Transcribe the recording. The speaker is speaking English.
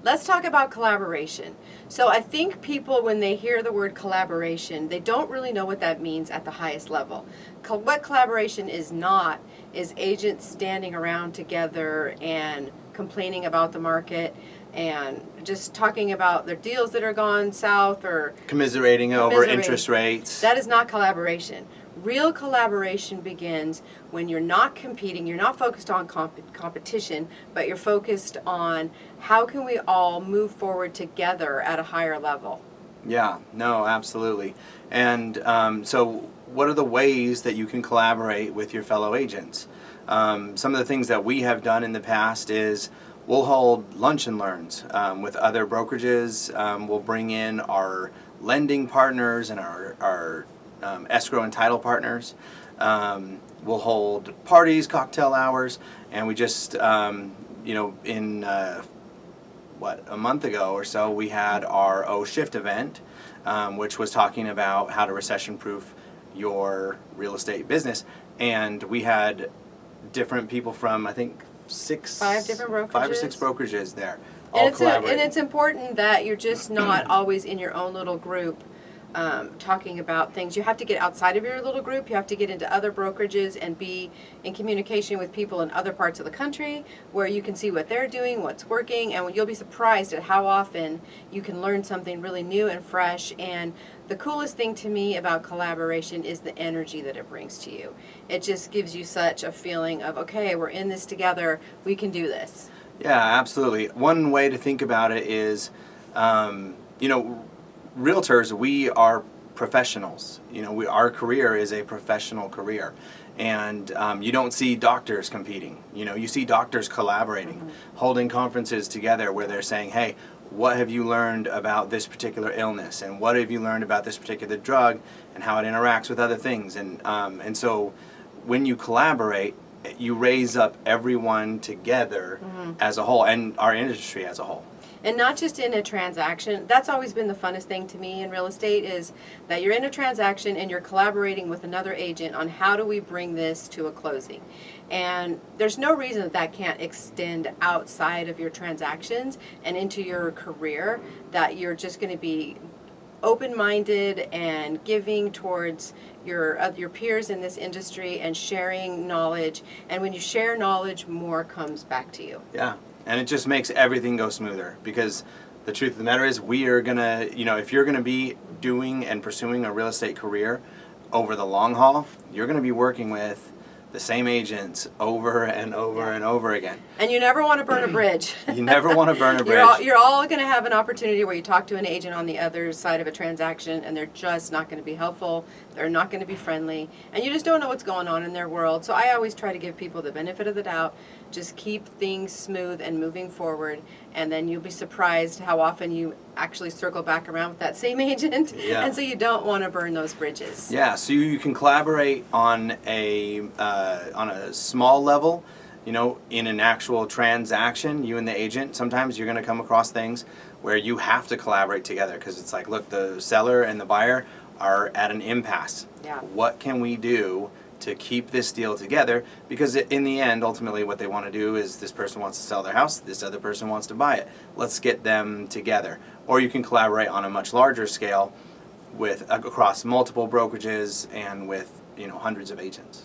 Let's talk about collaboration. So I think people, when they hear the word collaboration, they don't really know what that means at the highest level. What collaboration is not is agents standing around together and complaining about the market and just talking about their deals that are gone south or Commiserating over interest rates. That is not collaboration. Real collaboration begins when you're not competing, you're not focused on competition, but you're focused on how can we all move forward together at a higher level. Yeah, no, absolutely. And so what are the ways that you can collaborate with your fellow agents? Some of the things that we have done in the past is we'll hold lunch and learns with other brokerages. We'll bring in our lending partners and our escrow and title partners. We'll hold parties, cocktail hours, and we just, in a month ago or so, we had our O-Shift event, which was talking about how to recession-proof your real estate business. And we had different people from, I think, 5 different brokerages. 5 or 6 brokerages there, all collaborating. And it's important that you're just not always in your own little group talking about things. You have to get outside of your little group. You have to get into other brokerages and be in communication with people in other parts of the country where you can see what they're doing, what's working, and you'll be surprised at how often you can learn something really new and fresh. And the coolest thing to me about collaboration is the energy that it brings to you. It just gives you such a feeling of, okay, we're in this together, we can do this. Yeah, absolutely. One way to think about it is, realtors, we are professionals. Our career is a professional career. And you don't see doctors competing. You see doctors collaborating, holding conferences together where they're saying, hey, what have you learned about this particular illness? And what have you learned about this particular drug and how it interacts with other things? And so when you collaborate, you raise up everyone together as a whole and our industry as a whole. And not just in a transaction. That's always been the funnest thing to me in real estate is that you're in a transaction and you're collaborating with another agent on how do we bring this to a closing. And there's no reason that can't extend outside of your transactions and into your career, that you're just going to be open-minded and giving towards your peers in this industry and sharing knowledge. And when you share knowledge, more comes back to you. Yeah. And it just makes everything go smoother because the truth of the matter is we are going to, if you're going to be doing and pursuing a real estate career over the long haul, you're going to be working with the same agents over and over and over again. And you never want to burn a bridge. You never want to burn a bridge. You're all going to have an opportunity where you talk to an agent on the other side of a transaction and they're just not going to be helpful. They're not going to be friendly. And you just don't know what's going on in their world. So I always try to give people the benefit of the doubt. Just keep things smooth and moving forward, and then you'll be surprised how often you actually circle back around with that same agent. Yeah. And so you don't want to burn those bridges. Yeah, so you can collaborate on a small level, in an actual transaction, you and the agent. Sometimes you're going to come across things where you have to collaborate together because it's like, look, the seller and the buyer are at an impasse. Yeah. What can we do to keep this deal together? Because in the end, ultimately what they want to do is this person wants to sell their house, this other person wants to buy it. Let's get them together. Or you can collaborate on a much larger scale with across multiple brokerages and with hundreds of agents.